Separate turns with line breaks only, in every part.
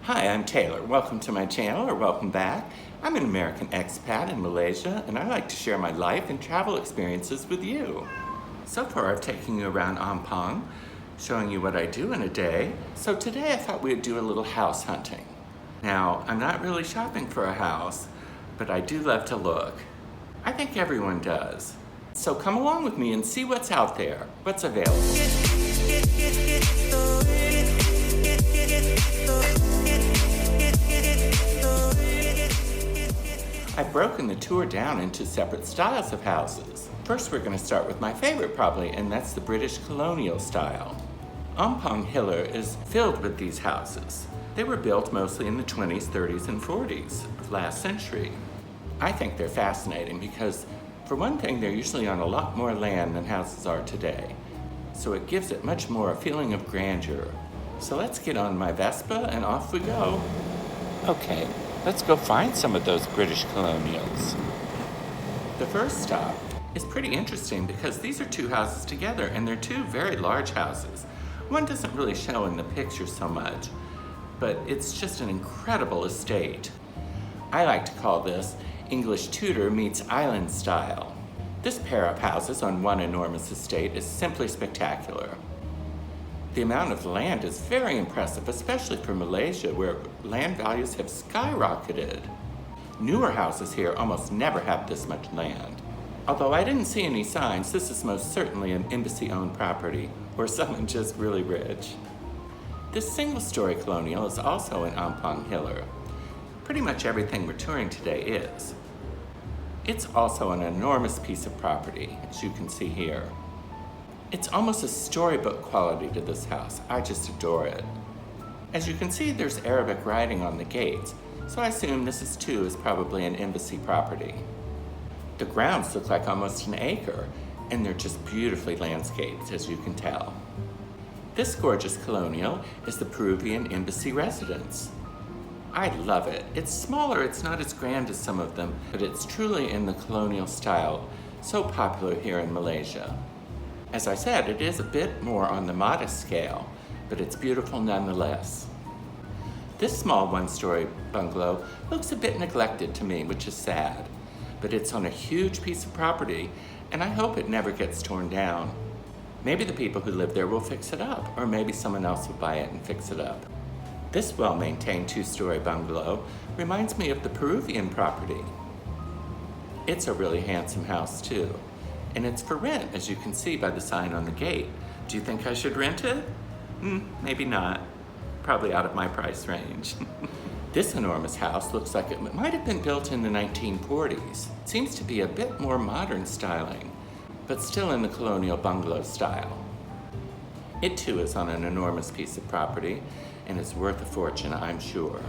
Hi, I'm Taylor. Welcome to my channel, or welcome back. I'm an American expat in Malaysia, and I like to share my life and travel experiences with you. So far, I've taken you around Ampang, showing you what I do in a day. So today, I thought we'd do a little house hunting. Now, I'm not really shopping for a house, but I do love to look. I think everyone does. So come along with me and see what's out there, what's available. I've broken the tour down into separate styles of houses. First, we're going to start with my favorite probably, and that's the British Colonial style. Ampang Hilir is filled with these houses. They were built mostly in the 20s, 30s, and 40s of last century. I think they're fascinating because, for one thing, they're usually on a lot more land than houses are today. So it gives it much more a feeling of grandeur. So let's get on my Vespa and off we go. Okay, let's go find some of those British Colonials. The first stop is pretty interesting because these are two houses together and they're two very large houses. One doesn't really show in the picture so much, but it's just an incredible estate. I like to call this English Tudor meets island style. This pair of houses on one enormous estate is simply spectacular. The amount of land is very impressive, especially for Malaysia, where land values have skyrocketed. Newer houses here almost never have this much land. Although I didn't see any signs, this is most certainly an embassy-owned property, or someone just really rich. This single-story colonial is also in Ampang Hilir. Pretty much everything we're touring today is. It's also an enormous piece of property, as you can see here. It's almost a storybook quality to this house. I just adore it. As you can see, there's Arabic writing on the gates, so I assume this too is probably an embassy property. The grounds look like almost an acre, and they're just beautifully landscaped, as you can tell. This gorgeous colonial is the Peruvian embassy residence. I love it. It's smaller, it's not as grand as some of them, but it's truly in the colonial style, so popular here in Malaysia. As I said, it is a bit more on the modest scale, but it's beautiful nonetheless. This small one-story bungalow looks a bit neglected to me, which is sad, but it's on a huge piece of property, and I hope it never gets torn down. Maybe the people who live there will fix it up, or maybe someone else will buy it and fix it up. This well-maintained two-story bungalow reminds me of the Peruvian property. It's a really handsome house too. And it's for rent, as you can see by the sign on the gate. Do you think I should rent it? Maybe not. Probably out of my price range. This enormous house looks like it might have been built in the 1940s. It seems to be a bit more modern styling, but still in the colonial bungalow style. It too is on an enormous piece of property, and it's worth a fortune, I'm sure.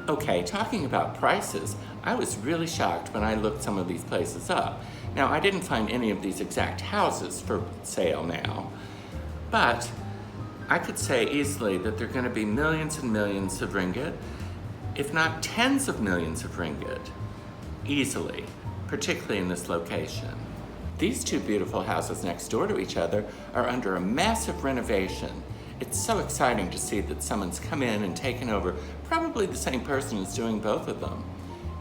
Okay, talking about prices, I was really shocked when I looked some of these places up. Now, I didn't find any of these exact houses for sale now, but I could say easily that they're going to be millions and millions of ringgit, if not tens of millions of ringgit, easily, particularly in this location. These two beautiful houses next door to each other are under a massive renovation. It's so exciting to see that someone's come in and taken over. Probably the same person is doing both of them.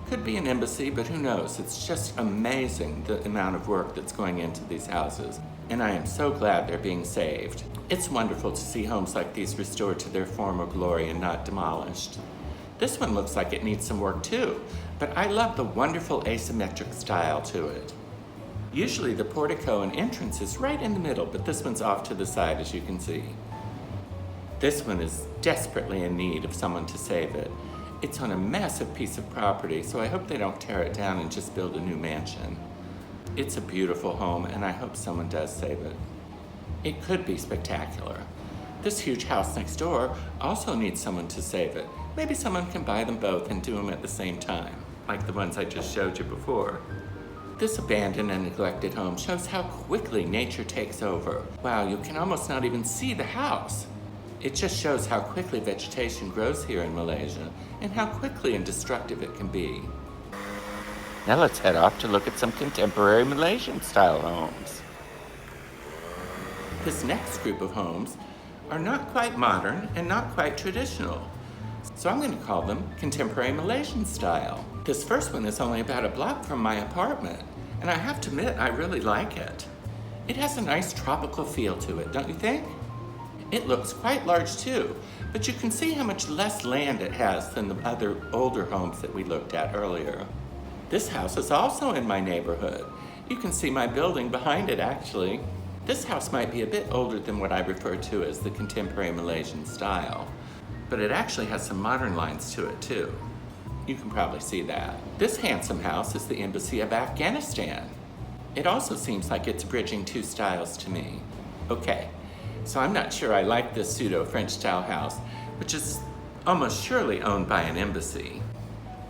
Could be an embassy, but who knows? It's just amazing the amount of work that's going into these houses. And I am so glad they're being saved. It's wonderful to see homes like these restored to their former glory and not demolished. This one looks like it needs some work too, but I love the wonderful asymmetric style to it. Usually the portico and entrance is right in the middle, but this one's off to the side, as you can see. This one is desperately in need of someone to save it. It's on a massive piece of property, so I hope they don't tear it down and just build a new mansion. It's a beautiful home, and I hope someone does save it. It could be spectacular. This huge house next door also needs someone to save it. Maybe someone can buy them both and do them at the same time, like the ones I just showed you before. This abandoned and neglected home shows how quickly nature takes over. Wow, you can almost not even see the house. It just shows how quickly vegetation grows here in Malaysia and how quickly and destructive it can be. Now let's head off to look at some contemporary Malaysian style homes. This next group of homes are not quite modern and not quite traditional. So I'm going to call them contemporary Malaysian style. This first one is only about a block from my apartment, and I have to admit I really like it. It has a nice tropical feel to it, don't you think? It looks quite large too, but you can see how much less land it has than the other older homes that we looked at earlier. This house is also in my neighborhood. You can see my building behind it actually. This house might be a bit older than what I refer to as the contemporary Malaysian style, but it actually has some modern lines to it too. You can probably see that. This handsome house is the Embassy of Afghanistan. It also seems like it's bridging two styles to me. Okay, so I'm not sure I like this pseudo-French style house, which is almost surely owned by an embassy.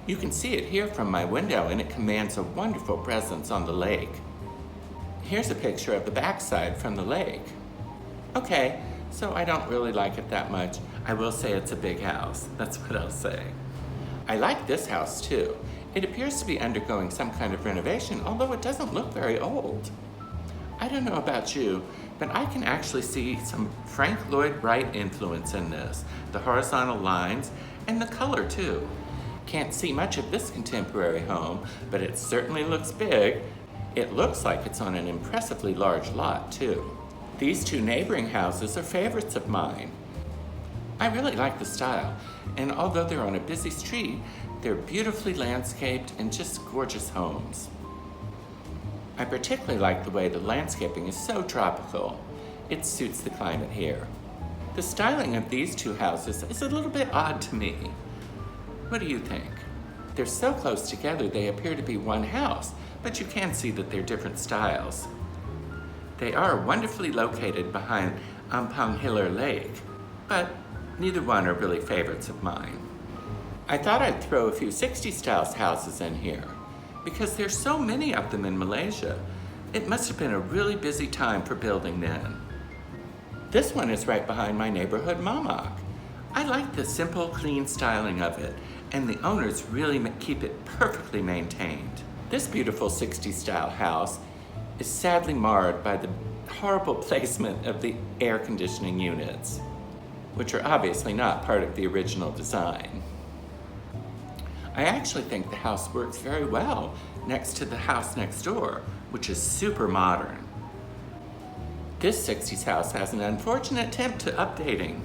You can see it here from my window, and it commands a wonderful presence on the lake. Here's a picture of the backside from the lake. Okay, so I don't really like it that much. I will say it's a big house. That's what I'll say. I like this house too. It appears to be undergoing some kind of renovation, although it doesn't look very old. I don't know about you, but I can actually see some Frank Lloyd Wright influence in this. The horizontal lines and the color too. Can't see much of this contemporary home, but it certainly looks big. It looks like it's on an impressively large lot too. These two neighboring houses are favorites of mine. I really like the style, and although they're on a busy street, they're beautifully landscaped and just gorgeous homes. I particularly like the way the landscaping is so tropical. It suits the climate here. The styling of these two houses is a little bit odd to me. What do you think? They're so close together they appear to be one house, but you can see that they're different styles. They are wonderfully located behind Ampang Hilir Lake, but neither one are really favorites of mine. I thought I'd throw a few 60s style houses in here, because there's so many of them in Malaysia. It must have been a really busy time for building then. This one is right behind my neighborhood Mamak. I like the simple, clean styling of it, and the owners really keep it perfectly maintained. This beautiful 60s style house is sadly marred by the horrible placement of the air conditioning units, which are obviously not part of the original design. I actually think the house works very well next to the house next door, which is super modern. This 60s house has an unfortunate attempt to updating.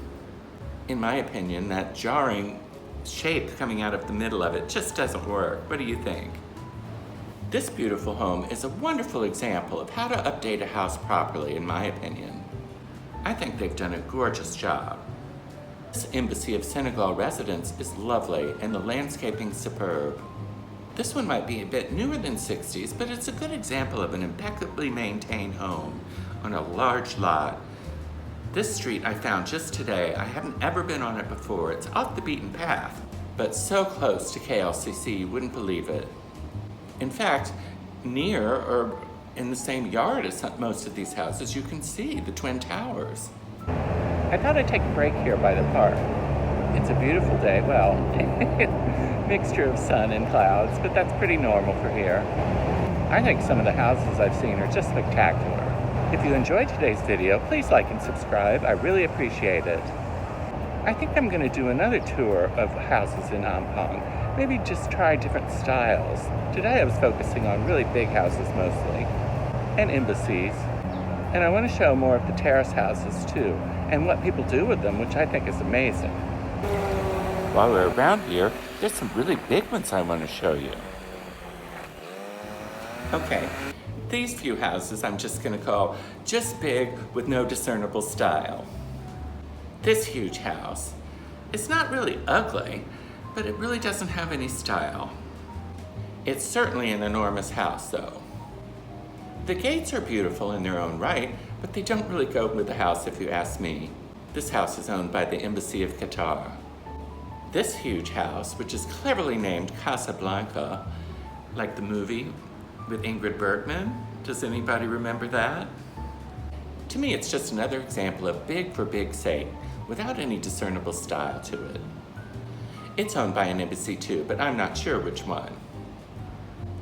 In my opinion, that jarring shape coming out of the middle of it just doesn't work. What do you think? This beautiful home is a wonderful example of how to update a house properly, in my opinion. I think they've done a gorgeous job. This Embassy of Senegal residence is lovely and the landscaping superb. This one might be a bit newer than 60s, but it's a good example of an impeccably maintained home on a large lot. This street I found just today. I haven't ever been on it before. It's off the beaten path, but so close to KLCC you wouldn't believe it. In fact, near or in the same yard as most of these houses, you can see the Twin Towers. I thought I'd take a break here by the park. It's a beautiful day, well, mixture of sun and clouds, but that's pretty normal for here. I think some of the houses I've seen are just spectacular. If you enjoyed today's video, please like and subscribe. I really appreciate it. I think I'm going to do another tour of houses in Ampang. Maybe just try different styles. Today I was focusing on really big houses mostly, and embassies. And I want to show more of the terrace houses too, and what people do with them, which I think is amazing. While we're around here, there's some really big ones I want to show you. Okay, these few houses I'm just going to call just big with no discernible style. This huge house, it's not really ugly, but it really doesn't have any style. It's certainly an enormous house though. The gates are beautiful in their own right, but they don't really go with the house if you ask me. This house is owned by the Embassy of Qatar. This huge house, which is cleverly named Casablanca, like the movie with Ingrid Bergman. Does anybody remember that? To me, it's just another example of big for big's sake, without any discernible style to it. It's owned by an embassy too, but I'm not sure which one.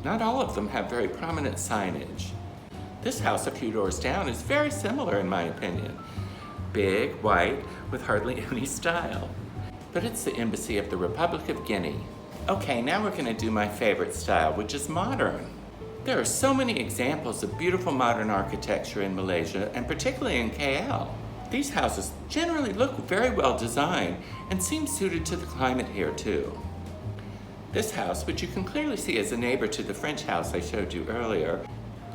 Not all of them have very prominent signage. This house a few doors down is very similar in my opinion. Big, white, with hardly any style. but it's the Embassy of the Republic of Guinea. Okay, now we're gonna do my favorite style, which is modern. There are so many examples of beautiful modern architecture in Malaysia, and particularly in KL. These houses generally look very well designed and seem suited to the climate here too. This house, which you can clearly see is a neighbor to the French house I showed you earlier,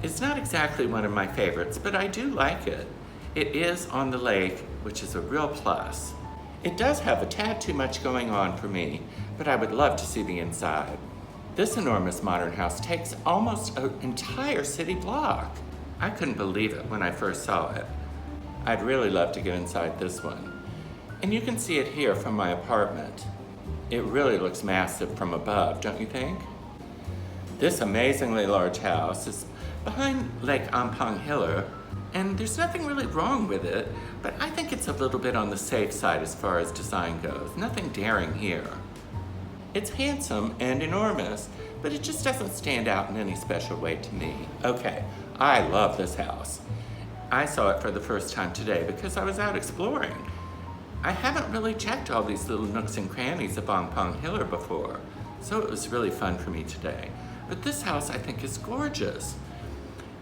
is not exactly one of my favorites, but I do like it. It is on the lake, which is a real plus. It does have a tad too much going on for me, but I would love to see the inside. This enormous modern house takes almost an entire city block. I couldn't believe it when I first saw it. I'd really love to get inside this one. And you can see it here from my apartment. It really looks massive from above, don't you think? This amazingly large house is behind Lake Ampang Hilir, and there's nothing really wrong with it, but I think it's a little bit on the safe side as far as design goes. Nothing daring here. It's handsome and enormous, but it just doesn't stand out in any special way to me. Okay, I love this house. I saw it for the first time today because I was out exploring. I haven't really checked all these little nooks and crannies of Ampang Hilir before, so it was really fun for me today. But this house I think is gorgeous.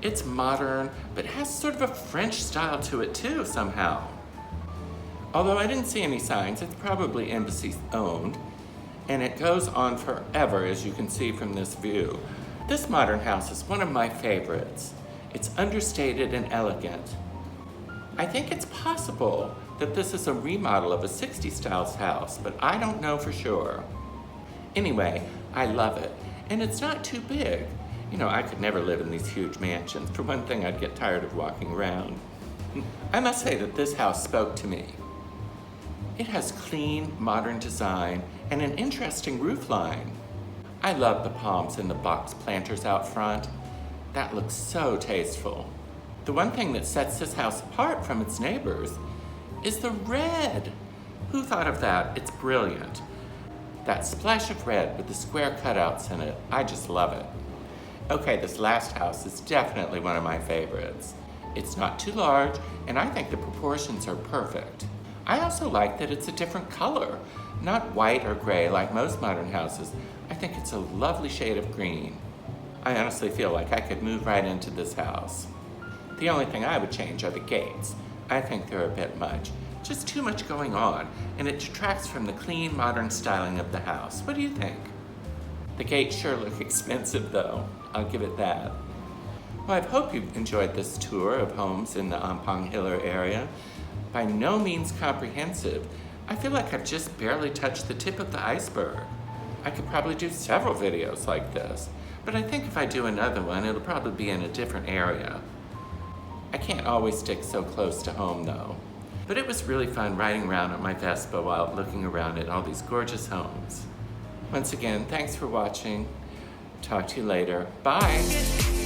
It's modern, but has sort of a French style to it too, somehow. Although I didn't see any signs, it's probably Embassy owned, and it goes on forever, as you can see from this view. This modern house is one of my favorites. It's understated and elegant. I think it's possible that this is a remodel of a 60s style house, but I don't know for sure. Anyway, I love it, and it's not too big. You know, I could never live in these huge mansions. For one thing, I'd get tired of walking around. I must say that this house spoke to me. It has clean, modern design and an interesting roof line. I love the palms and the box planters out front. That looks so tasteful. The one thing that sets this house apart from its neighbors is the red. Who thought of that? It's brilliant. That splash of red with the square cutouts in it, I just love it. Okay, this last house is definitely one of my favorites. It's not too large, and I think the proportions are perfect. I also like that it's a different color, not white or gray like most modern houses. I think it's a lovely shade of green. I honestly feel like I could move right into this house. The only thing I would change are the gates. I think they're a bit much. Just too much going on, and it detracts from the clean, modern styling of the house. What do you think? The gates sure look expensive though, I'll give it that. Well, I hope you've enjoyed this tour of homes in the Ampang Hilir area. By no means comprehensive. I feel like I've just barely touched the tip of the iceberg. I could probably do several videos like this, but I think if I do another one, it'll probably be in a different area. I can't always stick so close to home though. But it was really fun riding around on my Vespa while looking around at all these gorgeous homes. Once again, thanks for watching. Talk to you later. Bye.